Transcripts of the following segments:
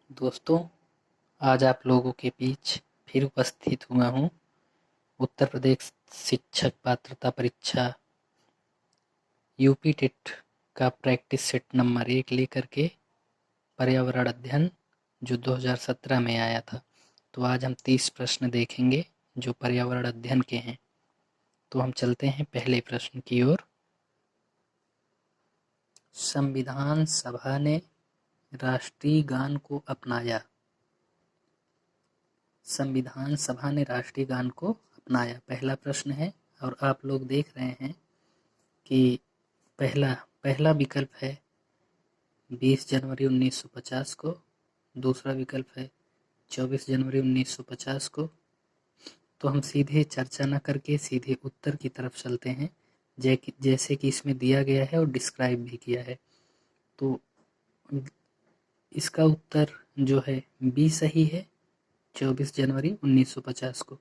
दोस्तों, आज आप लोगों के बीच फिर उपस्थित हुआ हूँ उत्तर प्रदेश शिक्षक पात्रता परीक्षा यूपी टेट का प्रैक्टिस सेट नंबर 1 लेकर के पर्यावरण अध्ययन जो 2017 में आया था। तो आज हम 30 प्रश्न देखेंगे जो पर्यावरण अध्ययन के हैं। तो हम चलते हैं पहले प्रश्न की ओर। संविधान सभा ने राष्ट्रीय गान को अपनाया। संविधान सभा ने राष्ट्रीय गान को अपनाया, पहला प्रश्न है। और आप लोग देख रहे हैं कि पहला विकल्प है 20 जनवरी 1950 को, दूसरा विकल्प है 24 जनवरी 1950 को। तो हम सीधे चर्चा न करके सीधे उत्तर की तरफ चलते हैं, जैसे कि इसमें दिया गया है और डिस्क्राइब भी किया है। तो इसका उत्तर जो है बी सही है, 24 जनवरी 1950 को।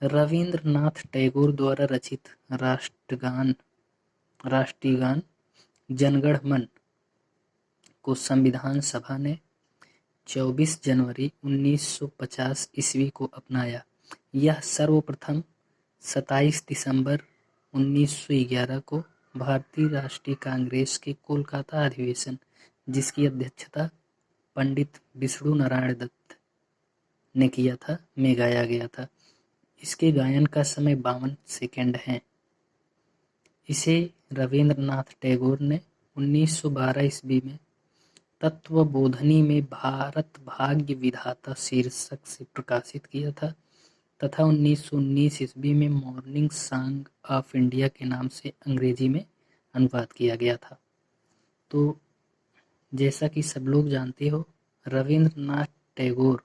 रवींद्रनाथ टैगोर द्वारा रचित राष्ट्रीय गान जनगण मन को संविधान सभा ने 24 जनवरी 1950 ईस्वी को अपनाया। यह सर्वप्रथम 27 दिसंबर 1911 को भारतीय राष्ट्रीय कांग्रेस के कोलकाता अधिवेशन, जिसकी अध्यक्षता पंडित विष्णु नारायण दत्त ने किया था, में गाया गया था। इसके गायन का समय 52 सेकंड है। इसे रवींद्रनाथ टैगोर ने 1912 ईस्वी में तत्वबोधनी में भारत भाग्य विधाता शीर्षक से प्रकाशित किया था तथा 1919 ईस्वी में मॉर्निंग सॉन्ग ऑफ इंडिया के नाम से अंग्रेजी में अनुवाद किया गया था। तो जैसा कि सब लोग जानते हो, रवींद्रनाथ टैगोर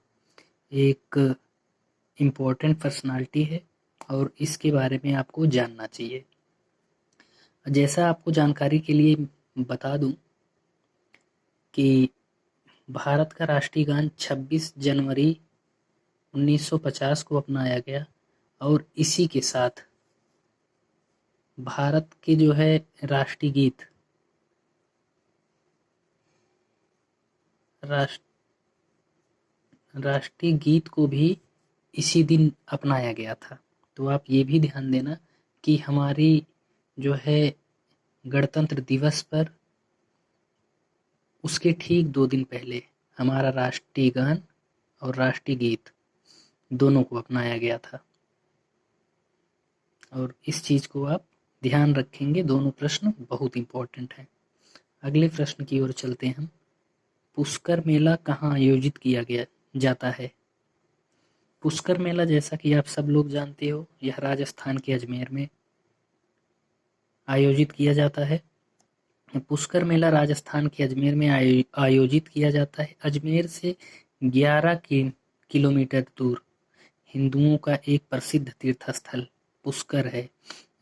एक इम्पोर्टेंट पर्सनालिटी है और इसके बारे में आपको जानना चाहिए। जैसा आपको जानकारी के लिए बता दूं कि भारत का राष्ट्रीय गान 26 जनवरी 1950 को अपनाया गया और इसी के साथ भारत के जो है राष्ट्रीय गीत को भी इसी दिन अपनाया गया था। तो आप ये भी ध्यान देना कि हमारी जो है गणतंत्र दिवस पर उसके ठीक 2 दिन पहले हमारा राष्ट्रीय गान और राष्ट्रीय गीत दोनों को अपनाया गया था। और इस चीज को आप ध्यान रखेंगे, दोनों प्रश्न बहुत इंपॉर्टेंट हैं। अगले प्रश्न की ओर चलते हैं हम। पुष्कर मेला कहाँ आयोजित किया जाता है? पुष्कर मेला, जैसा कि आप सब लोग जानते हो, यह राजस्थान के अजमेर में आयोजित किया जाता है। पुष्कर मेला राजस्थान के अजमेर में आयोजित किया जाता है। अजमेर से 11 किलोमीटर दूर हिंदुओं का एक प्रसिद्ध तीर्थ स्थल पुष्कर है।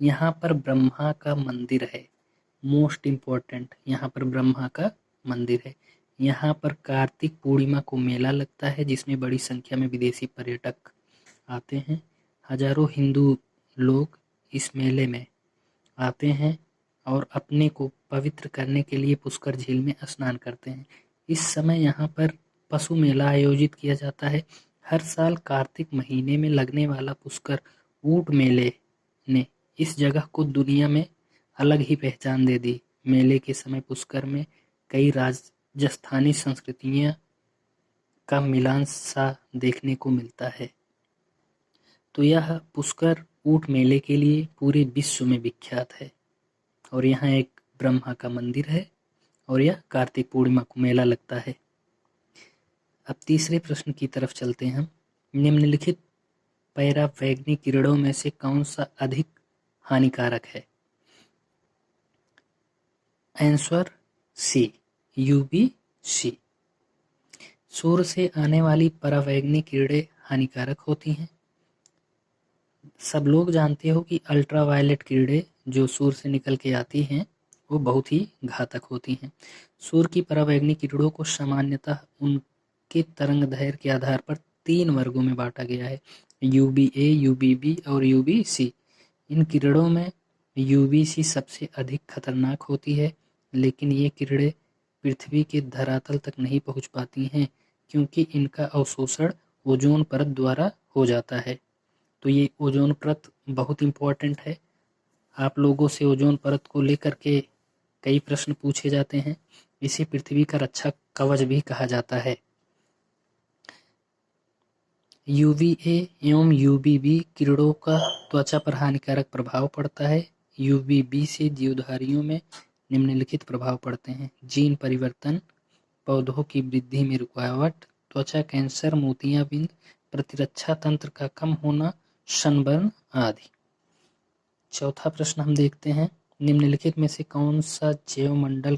यहाँ पर ब्रह्मा का मंदिर है। मोस्ट इम्पोर्टेंट, यहाँ पर ब्रह्मा का मंदिर है। यहाँ पर कार्तिक पूर्णिमा को मेला लगता है, जिसमें बड़ी संख्या में विदेशी पर्यटक आते हैं। हजारों हिंदू लोग इस मेले में आते हैं और अपने को पवित्र करने के लिए पुष्कर झील में स्नान करते हैं। इस समय यहाँ पर पशु मेला आयोजित किया जाता है। हर साल कार्तिक महीने में लगने वाला पुष्कर ऊंट मेले ने इस जगह को दुनिया में अलग ही पहचान दे दी। मेले के समय पुष्कर में कई राजस्थानी संस्कृतियां का मिलान सा देखने को मिलता है। तो यह पुष्कर ऊंट मेले के लिए पूरे विश्व में विख्यात है और यहाँ एक ब्रह्मा का मंदिर है और यह कार्तिक पूर्णिमा को मेला लगता है। अब तीसरे प्रश्न की तरफ चलते हैं हम। निम्नलिखित परावैंगिक किरणों में से कौन सा अधिक हानिकारक है? Answer C, UVC. सूर्य से आने वाली परावैंगिक किरणें हानिकारक होती हैं। सब लोग जानते हो कि अल्ट्रावायलेट किरणें जो सूर्य से निकल के आती हैं वो बहुत ही घातक होती हैं। सूर्य की परावैंगिक किरणों को सामान्यतः उनके तरंगदैर्घ्य के आधार पर 3 वर्गों में बांटा गया है, यूवीए, यूवीबी और यूवीसी। इन किरणों में यूवीसी सबसे अधिक खतरनाक होती है, लेकिन ये किरणें पृथ्वी के धरातल तक नहीं पहुंच पाती हैं, क्योंकि इनका अवशोषण ओजोन परत द्वारा हो जाता है। तो ये ओजोन परत बहुत इम्पोर्टेंट है। आप लोगों से ओजोन परत को लेकर के कई प्रश्न पूछे जाते हैं। इसे पृथ्वी का रक्षा कवच भी कहा जाता है। यूवीए एवं यूवीबी किरणों का त्वचा पर हानिकारक प्रभाव पड़ता है। यूवीबी से जीवधारियों में निम्नलिखित प्रभाव पड़ते हैं: जीन परिवर्तन, पौधों की वृद्धि में रुकावट, त्वचा कैंसर, मोतियाबिंद, प्रतिरक्षा तंत्र का कम होना, सनबर्न आदि। चौथा प्रश्न हम देखते हैं, निम्नलिखित में से कौन सा जैवमंडल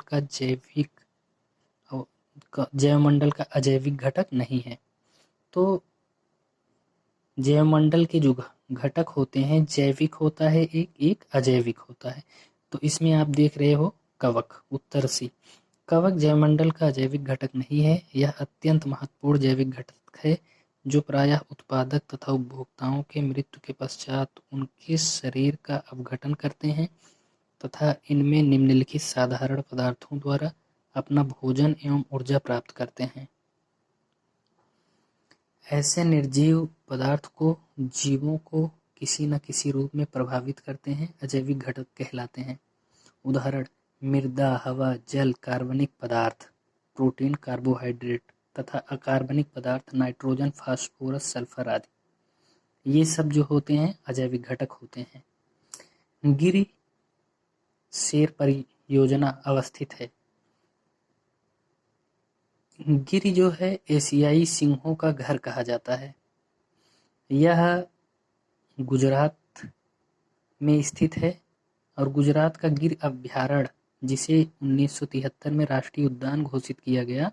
का अजैविक घटक नहीं है? तो जैवमंडल के जो घटक होते हैं, जैविक होता है एक अजैविक होता है। तो इसमें आप देख रहे हो कवक, उत्तर सी। कवक जैवमंडल का अजैविक घटक नहीं है। यह अत्यंत महत्वपूर्ण जैविक घटक है जो प्रायः उत्पादक तथा उपभोक्ताओं के मृत्यु के पश्चात उनके शरीर का अपघटन करते हैं तथा इनमें निम्नलिखित साधारण पदार्थों द्वारा अपना भोजन एवं ऊर्जा प्राप्त करते हैं। ऐसे निर्जीव पदार्थ को जीवों को किसी न किसी रूप में प्रभावित करते हैं, अजैविक घटक कहलाते हैं। उदाहरण: मृदा, हवा, जल, कार्बनिक पदार्थ, प्रोटीन, कार्बोहाइड्रेट तथा अकार्बनिक पदार्थ, नाइट्रोजन, फास्फोरस, सल्फर आदि। ये सब जो होते हैं अजैविक घटक होते हैं। गिरि शेर परियोजना अवस्थित है। गिरि जो है एशियाई सिंहों का घर कहा जाता है। यह गुजरात में स्थित है और गुजरात का गिर अभयारण्य, जिसे 1973 में राष्ट्रीय उद्यान घोषित किया गया,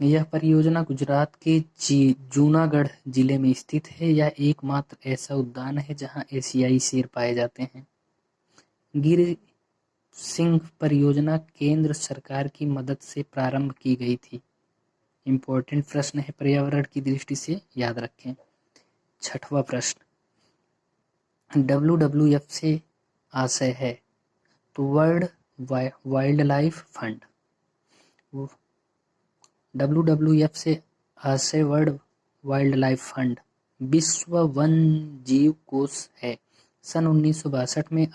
यह परियोजना गुजरात के जूनागढ़ जिले में स्थित है। यह एकमात्र ऐसा उद्यान है जहां एशियाई शेर पाए जाते हैं। गिर सिंह परियोजना केंद्र सरकार की मदद से प्रारंभ की गई थी। इम्पोर्टेंट प्रश्न है पर्यावरण की दृष्टि से, याद रखें। छठवां प्रश्न, WWF से आशय है? तो world wild life fund. WWF से आशय वर्ल्ड वाइल्ड लाइफ फंड विश्व वन जीव कोष है। सन 1962 में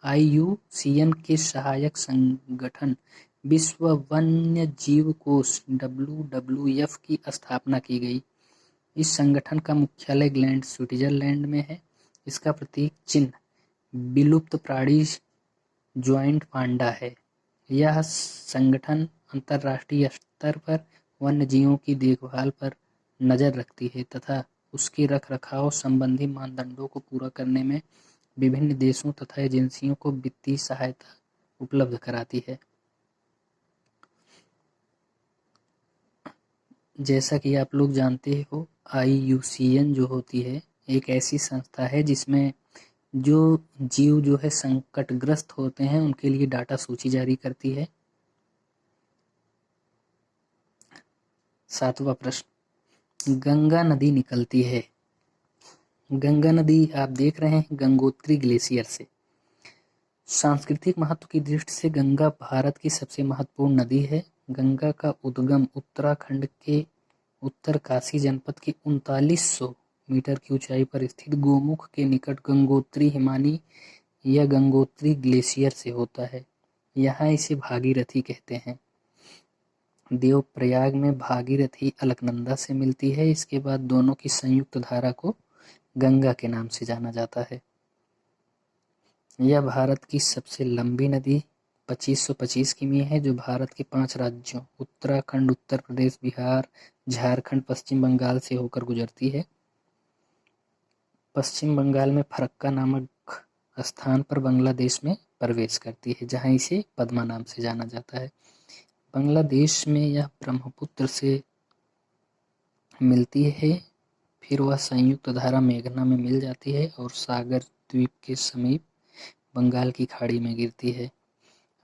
IUCN के सहायक संगठन विश्व वन्य जीव कोष WWF की स्थापना की गई। इस संगठन का मुख्यालय ग्लैंड, स्विट्जरलैंड में है। इसका प्रतीक चिन्ह विलुप्त प्राणी ज्वाइंट पांडा है। यह संगठन अंतर्राष्ट्रीय स्तर पर वन्य जीवों की देखभाल पर नजर रखती है तथा उसके रखरखाव संबंधी मानदंडों को पूरा करने में विभिन्न देशों तथा एजेंसियों को वित्तीय सहायता उपलब्ध कराती है। जैसा कि आप लोग जानते हो, IUCN जो होती है एक ऐसी संस्था है जिसमें जो जीव जो है संकटग्रस्त होते हैं उनके लिए डाटा सूची जारी करती है। 7वां प्रश्न, गंगा नदी निकलती है। गंगा नदी आप देख रहे हैं गंगोत्री ग्लेशियर से। सांस्कृतिक महत्व की दृष्टि से गंगा भारत की सबसे महत्वपूर्ण नदी है। गंगा का उद्गम उत्तराखंड के उत्तरकाशी जनपद की 3900 मीटर की ऊंचाई पर स्थित गोमुख के निकट गंगोत्री हिमानी या गंगोत्री ग्लेशियर से होता है। यहाँ इसे भागीरथी कहते हैं। देवप्रयाग में भागीरथी अलकनंदा से मिलती है। इसके बाद दोनों की संयुक्त धारा को गंगा के नाम से जाना जाता है। यह भारत की सबसे लंबी नदी 2525 किमी है, जो भारत के 5 राज्यों उत्तराखंड, उत्तर प्रदेश, बिहार, झारखंड, पश्चिम बंगाल से होकर गुजरती है। पश्चिम बंगाल में फरक्का नामक स्थान पर बांग्लादेश में प्रवेश करती है, जहां इसे पद्मा नाम से जाना जाता है। बांग्लादेश में यह ब्रह्मपुत्र से मिलती है, फिर वह संयुक्त धारा मेघना में मिल जाती है और सागर द्वीप के समीप बंगाल की खाड़ी में गिरती है।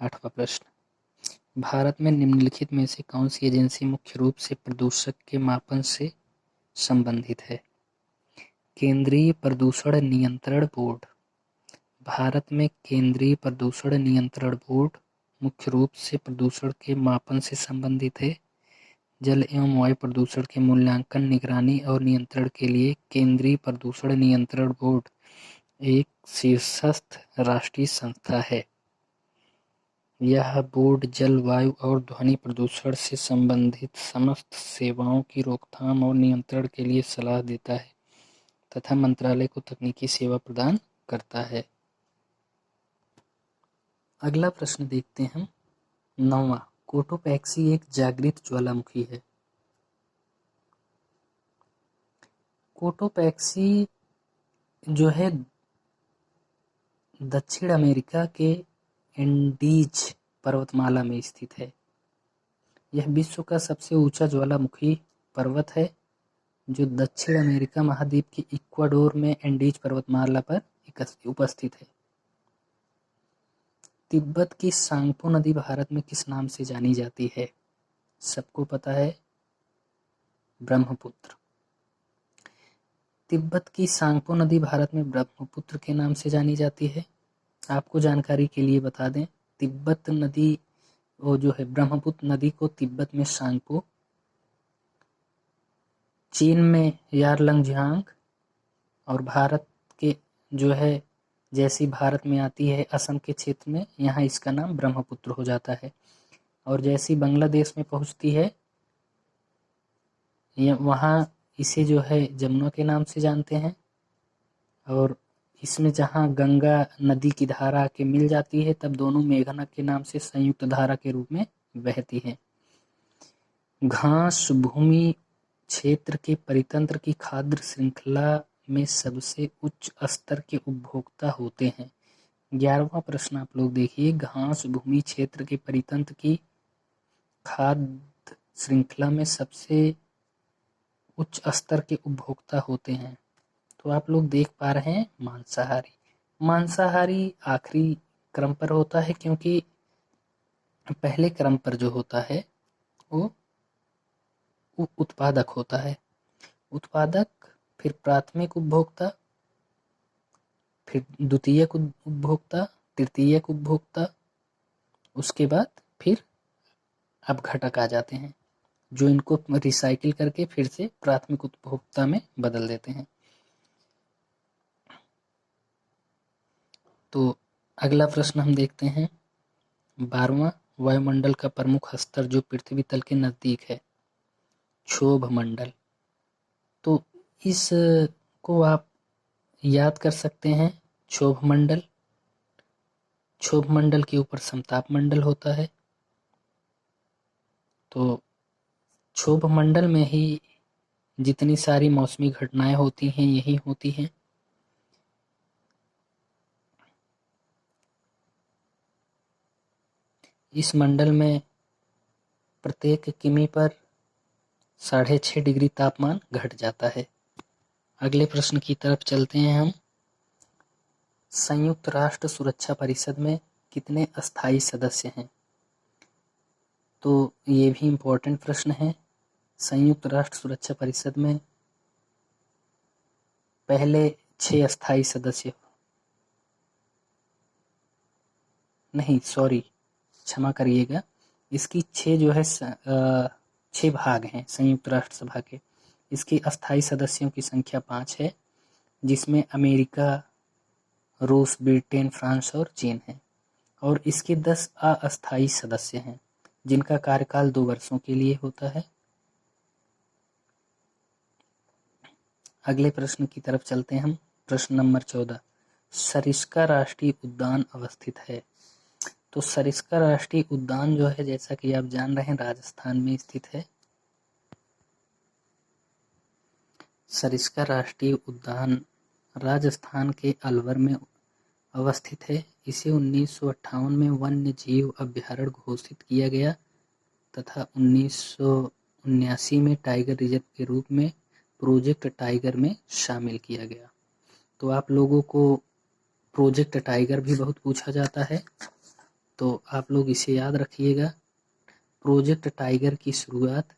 8वां प्रश्न, भारत में निम्नलिखित में से कौन सी एजेंसी मुख्य रूप से प्रदूषक के मापन से संबंधित है? केंद्रीय प्रदूषण नियंत्रण बोर्ड, भारत में केंद्रीय प्रदूषण नियंत्रण बोर्ड मुख्य रूप से प्रदूषण के मापन से संबंधित है। जल एवं वायु प्रदूषण के मूल्यांकन, निगरानी और नियंत्रण के लिए केंद्रीय प्रदूषण नियंत्रण बोर्ड एक शीर्षस्थ राष्ट्रीय संस्था है। यह बोर्ड जल, वायु और ध्वनि प्रदूषण से संबंधित समस्त सेवाओं की रोकथाम और नियंत्रण के लिए सलाह देता है तथा मंत्रालय को तकनीकी सेवा प्रदान करता है। अगला प्रश्न देखते हैं हम। 9वां, कोटोपैक्सी एक जागृत ज्वालामुखी है। कोटोपैक्सी जो है दक्षिण अमेरिका के एंडीज पर्वतमाला में स्थित है। यह विश्व का सबसे ऊंचा ज्वालामुखी पर्वत है जो दक्षिण अमेरिका महाद्वीप के इक्वाडोर में एंडीज पर्वतमाला पर उपस्थित है। तिब्बत की सांगपो नदी भारत में किस नाम से जानी जाती है? सबको पता है, ब्रह्मपुत्र। तिब्बत की सांगपो नदी भारत में ब्रह्मपुत्र के नाम से जानी जाती है। आपको जानकारी के लिए बता दें, तिब्बत नदी वो जो है ब्रह्मपुत्र नदी को तिब्बत में सांगपो, चीन में यारलंगझांग और भारत के जो है जैसी भारत में आती है असम के क्षेत्र में, यहाँ इसका नाम ब्रह्मपुत्र हो जाता है। और जैसी बांग्लादेश में पहुँचती है वहाँ इसे जो है जमुना के नाम से जानते हैं। और इसमें जहाँ गंगा नदी की धारा के मिल जाती है तब दोनों मेघना के नाम से संयुक्त धारा के रूप में बहती हैं। घास भूमि क्षेत्र के परितंत्र की खाद्य श्रृंखला में सबसे उच्च स्तर के उपभोक्ता होते हैं। 11वां प्रश्न आप लोग देखिए, घास भूमि क्षेत्र के परितंत्र की खाद्य श्रृंखला में सबसे उच्च स्तर के उपभोक्ता होते हैं। तो आप लोग देख पा रहे हैं मांसाहारी। मांसाहारी आखिरी क्रम पर होता है क्योंकि पहले क्रम पर जो होता है वो उत्पादक होता है। उत्पादक, फिर प्राथमिक उपभोक्ता, फिर द्वितीयक उपभोक्ता, तृतीयक उपभोक्ता, उसके बाद फिर अपघटक आ जाते हैं जो इनको रिसाइकिल करके फिर से प्राथमिक उपभोक्ता में बदल देते हैं। तो अगला प्रश्न हम देखते हैं 12वां, वायुमंडल का प्रमुख स्तर जो पृथ्वी तल के नजदीक है, क्षोभ मंडल। तो इस को आप याद कर सकते हैं, क्षोभ मंडल। क्षोभ मंडल के ऊपर समताप मंडल होता है। तो क्षोभ मंडल में ही जितनी सारी मौसमी घटनाएं होती हैं यही होती हैं। इस मंडल में प्रत्येक किमी पर 6.5 डिग्री तापमान घट जाता है। अगले प्रश्न की तरफ चलते हैं हम। संयुक्त राष्ट्र सुरक्षा परिषद में कितने अस्थायी सदस्य हैं? तो ये भी इम्पोर्टेंट प्रश्न है। संयुक्त राष्ट्र सुरक्षा परिषद में पहले 6 अस्थायी सदस्य, नहीं सॉरी क्षमा करिएगा, इसकी 6 जो है 6 भाग हैं संयुक्त राष्ट्र सभा के। इसकी अस्थायी सदस्यों की संख्या 5 है जिसमें अमेरिका, रूस, ब्रिटेन, फ्रांस और चीन है। और इसके 10 अस्थायी सदस्य हैं जिनका कार्यकाल 2 वर्षों के लिए होता है। अगले प्रश्न की तरफ चलते हैं हम। प्रश्न नंबर 14, सरिस्का राष्ट्रीय उद्यान अवस्थित है। तो सरिस्का राष्ट्रीय उद्यान जो है जैसा कि आप जान रहे हैं राजस्थान में स्थित है। सरिस्का राष्ट्रीय उद्यान राजस्थान के अलवर में अवस्थित है। इसे 1958 में वन्य जीव अभ्यारण्य घोषित किया गया तथा 1979 में टाइगर रिजर्व के रूप में प्रोजेक्ट टाइगर में शामिल किया गया। तो आप लोगों को प्रोजेक्ट टाइगर भी बहुत पूछा जाता है, तो आप लोग इसे याद रखिएगा। प्रोजेक्ट टाइगर की शुरुआत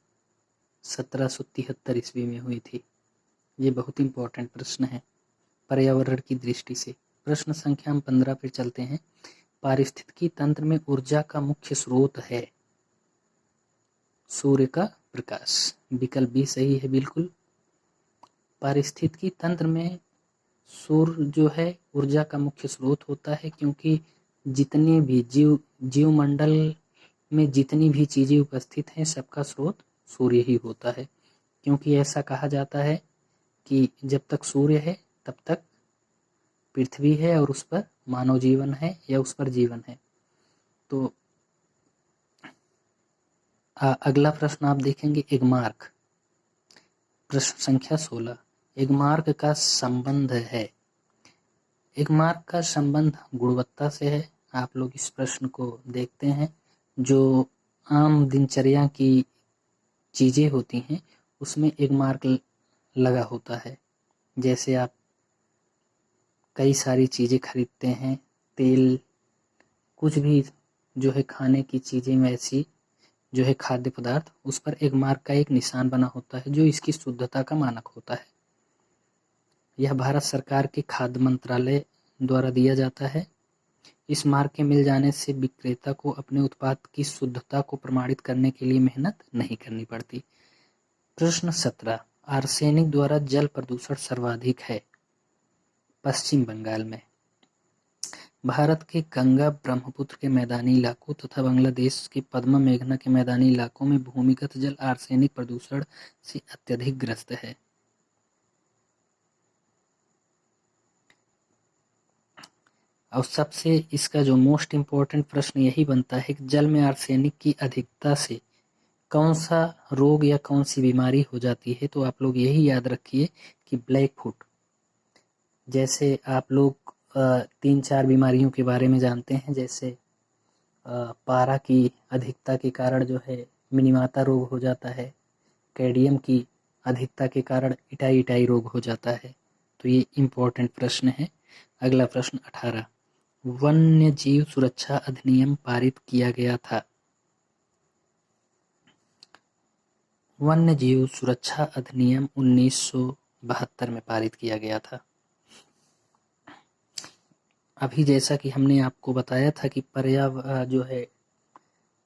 1773 ईस्वी में हुई थी। ये बहुत इम्पोर्टेंट प्रश्न है पर्यावरण की दृष्टि से। प्रश्न संख्या हम 15 पर चलते हैं। पारिस्थितिकी तंत्र में ऊर्जा का मुख्य स्रोत है सूर्य का प्रकाश। विकल्प बी सही है बिल्कुल। पारिस्थितिकी तंत्र में सूर्य जो है ऊर्जा का मुख्य स्रोत होता है, क्योंकि जितने भी जीवमंडल में जितनी भी चीजें उपस्थित हैं सबका स्रोत सूर्य ही होता है। क्योंकि ऐसा कहा जाता है कि जब तक सूर्य है तब तक पृथ्वी है और उस पर मानव जीवन है या उस पर जीवन है। तो अगला प्रश्न आप देखेंगे एगमार्क। प्रश्न संख्या 16। एगमार्क का संबंध है। एगमार्क का संबंध गुणवत्ता से है। आप लोग इस प्रश्न को देखते हैं, जो आम दिनचर्या की चीजें होती हैं उसमें एगमार्क लगा होता है। जैसे आप कई सारी चीजें खरीदते हैं, तेल, कुछ भी जो है खाने की चीजें में ऐसी जो है खाद्य पदार्थ, उस पर एगमार्क का एक निशान बना होता है जो इसकी शुद्धता का मानक होता है। यह भारत सरकार के खाद्य मंत्रालय द्वारा दिया जाता है। इस मार्क के मिल जाने से विक्रेता को अपने उत्पाद की शुद्धता को प्रमाणित करने के लिए मेहनत नहीं करनी पड़ती। प्रश्न 17। आर्सेनिक द्वारा जल प्रदूषण सर्वाधिक है पश्चिम बंगाल में। भारत के गंगा ब्रह्मपुत्र के मैदानी इलाकों तथा बांग्लादेश के पद्मा मेघना के मैदानी इलाकों में भूमिगत जल आर्सेनिक प्रदूषण से अत्यधिक ग्रस्त है। और सबसे इसका जो मोस्ट इम्पोर्टेंट प्रश्न यही बनता है कि जल में आर्सेनिक की अधिकता से कौन सा रोग या कौन सी बीमारी हो जाती है। तो आप लोग यही याद रखिए कि ब्लैक फुट, जैसे आप लोग 3-4 बीमारियों के बारे में जानते हैं, जैसे पारा की अधिकता के कारण जो है मिनीमाता रोग हो जाता है, कैडियम की अधिकता के कारण इटाई इटाई रोग हो जाता है। तो ये इम्पोर्टेंट प्रश्न है। अगला प्रश्न 18। वन्य जीव सुरक्षा अधिनियम पारित किया गया था। वन्य जीव सुरक्षा अधिनियम 1972 में पारित किया गया था। अभी जैसा कि हमने आपको बताया था कि जो है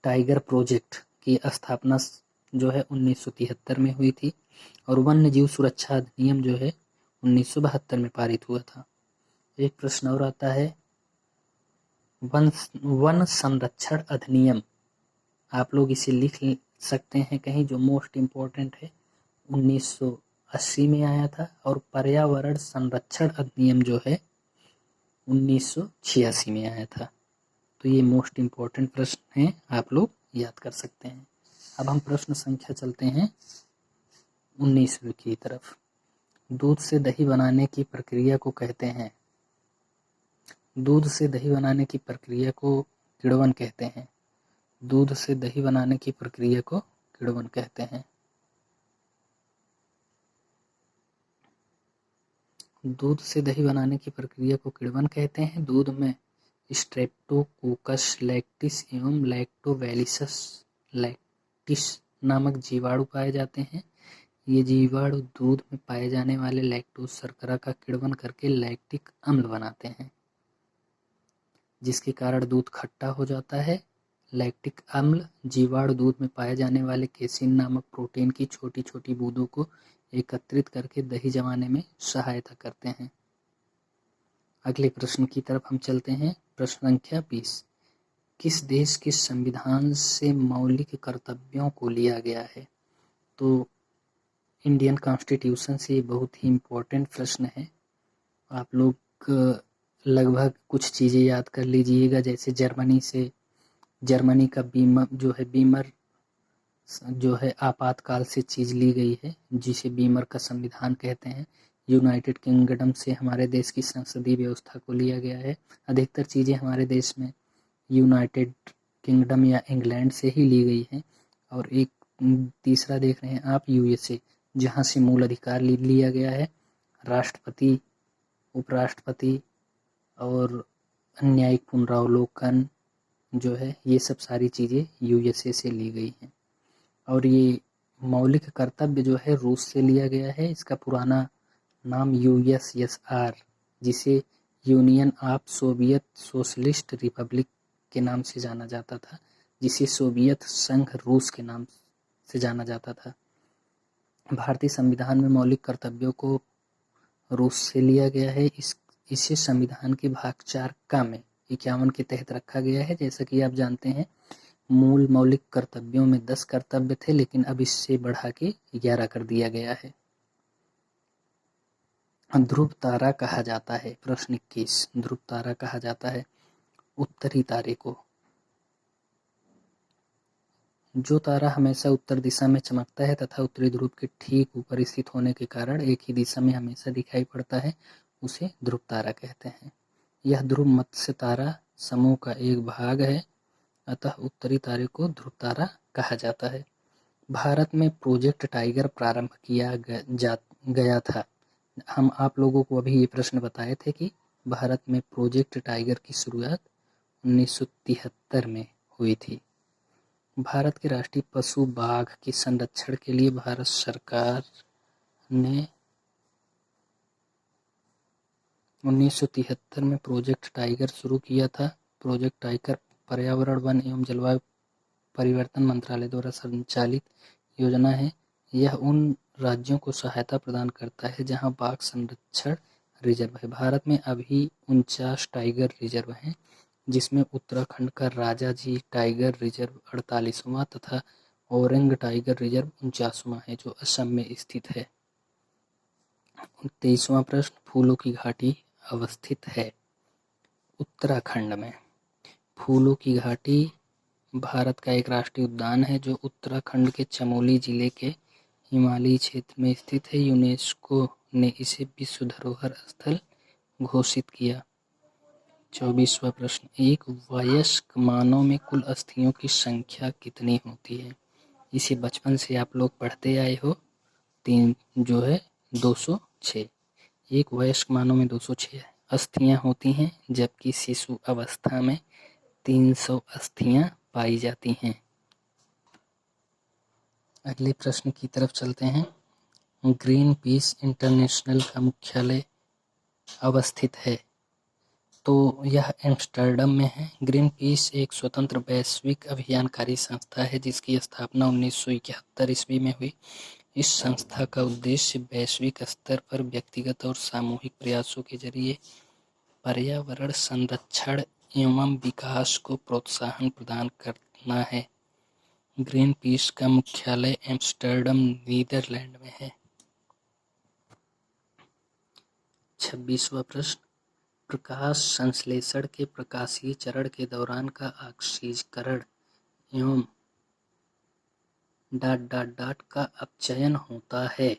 टाइगर प्रोजेक्ट की स्थापना जो है 1973 में हुई थी और वन्य जीव सुरक्षा अधिनियम जो है 1972 में पारित हुआ था। एक प्रश्न और आता है, वन संरक्षण अधिनियम, आप लोग इसे लिख सकते हैं कहीं, जो मोस्ट इम्पोर्टेंट है, 1980 में आया था। और पर्यावरण संरक्षण अधिनियम जो है 1986 में आया था। तो ये मोस्ट इम्पोर्टेंट प्रश्न हैं, आप लोग याद कर सकते हैं। अब हम प्रश्न संख्या चलते हैं 19वीं की तरफ। दूध से दही बनाने की प्रक्रिया को कहते हैं। दूध से दही बनाने की प्रक्रिया को किण्वन कहते हैं। दूध से दही बनाने की प्रक्रिया को किण्वन कहते हैं। दूध से दही बनाने की प्रक्रिया को किण्वन कहते हैं। दूध में स्ट्रेप्टोकोकस लैक्टिस एवं लैक्टोबैसिलस लैक्टिस नामक जीवाणु पाए जाते हैं। ये जीवाणु दूध में पाए जाने वाले लैक्टोज शर्करा का किण्वन करके लैक्टिक अम्ल बनाते हैं, जिसके कारण दूध खट्टा हो जाता है। लैक्टिक अम्ल जीवाणु दूध में पाए जाने वाले केसिन नामक प्रोटीन की छोटी छोटी बूंदों को एकत्रित करके दही जमाने में सहायता करते हैं। अगले प्रश्न की तरफ हम चलते हैं। प्रश्न संख्या 20। किस देश के संविधान से मौलिक कर्तव्यों को लिया गया है? तो इंडियन कॉन्स्टिट्यूशन से बहुत ही इम्पोर्टेंट प्रश्न है। आप लोग लगभग कुछ चीज़ें याद कर लीजिएगा, जैसे जर्मनी का बीमर जो है आपातकाल से चीज़ ली गई है, जिसे बीमर का संविधान कहते हैं। यूनाइटेड किंगडम से हमारे देश की संसदीय व्यवस्था को लिया गया है। अधिकतर चीज़ें हमारे देश में यूनाइटेड किंगडम या इंग्लैंड से ही ली गई हैं। और एक तीसरा देख रहे हैं आप, यूएसए, जहाँ से मूल अधिकार लिया गया है। राष्ट्रपति, उपराष्ट्रपति और न्यायिक पुनरावलोकन जो है, ये सब सारी चीज़ें यूएसए से ली गई हैं। और ये मौलिक कर्तव्य जो है रूस से लिया गया है। इसका पुराना नाम यूएसएसआर, जिसे union of Soviet socialist Republic के नाम से जाना जाता था, जिसे सोवियत संघ रूस के नाम से जाना जाता था। भारतीय संविधान में मौलिक कर्तव्यों को रूस से लिया गया है। इसे संविधान के भाग 4 का में 51 के तहत रखा गया है। जैसा कि आप जानते हैं, मूल मौलिक कर्तव्यों में 10 कर्तव्य थे, लेकिन अब इससे बढ़ा के 11 कर दिया गया है। ध्रुव तारा कहा जाता है। प्रश्न 21, ध्रुव तारा कहा जाता है उत्तरी तारे को। जो तारा हमेशा उत्तर दिशा में चमकता है तथा उत्तरी ध्रुव के ठीक ऊपर स्थित होने के कारण एक ही दिशा में हमेशा दिखाई पड़ता है, उसे ध्रुव तारा कहते हैं। यह ध्रुव मत्स्य तारा समूह का एक भाग है, अतः उत्तरी तारे को ध्रुव तारा कहा जाता है। भारत में प्रोजेक्ट टाइगर प्रारंभ किया गया था। हम आप लोगों को अभी ये प्रश्न बताए थे कि भारत में प्रोजेक्ट टाइगर की शुरुआत 1973 में हुई थी। भारत के राष्ट्रीय पशु बाघ के संरक्षण के लिए भारत सरकार ने 1973 में प्रोजेक्ट टाइगर शुरू किया था। प्रोजेक्ट टाइगर पर्यावरण, वन एवं जलवायु परिवर्तन मंत्रालय द्वारा संचालित योजना है। यह उन राज्यों को सहायता प्रदान करता है जहां बाघ संरक्षण रिजर्व है। भारत में अभी 49 टाइगर रिजर्व हैं, जिसमें उत्तराखंड का राजाजी टाइगर रिजर्व 48वां तथा औरंग टाइगर रिजर्व 49वां है, जो असम में स्थित है। 23वां प्रश्न, फूलों की घाटी अवस्थित है उत्तराखंड में। फूलों की घाटी भारत का एक राष्ट्रीय उद्यान है जो उत्तराखंड के चमोली जिले के हिमालयी क्षेत्र में स्थित है। यूनेस्को ने इसे विश्व धरोहर स्थल घोषित किया। 24वां प्रश्न, एक वयस्क मानव में कुल अस्थियों की संख्या कितनी होती है? इसे बचपन से आप लोग पढ़ते आए हो। 3 जो है 206। एक वयस्क मानव में 206 अस्थियां होती हैं, जबकि शिशु अवस्था में 300 अस्थियां पाई जाती हैं। अगले प्रश्न की तरफ चलते हैं। ग्रीन पीस इंटरनेशनल का मुख्यालय अवस्थित है, तो यह एम्स्टर्डम में है। ग्रीन पीस एक स्वतंत्र वैश्विक अभियानकारी संस्था है जिसकी स्थापना 1971 ईस्वी में हुई। इस संस्था का उद्देश्य वैश्विक स्तर पर व्यक्तिगत और सामूहिक प्रयासों के जरिए पर्यावरण संरक्षण एवं विकास को प्रोत्साहन प्रदान करना है। ग्रीन पीस का मुख्यालय एम्स्टर्डम, नीदरलैंड में है। 26वां प्रश्न, प्रकाश संश्लेषण के प्रकाशीय चरण के दौरान का ऑक्सीकरण एवं ... का अपचयन होता है।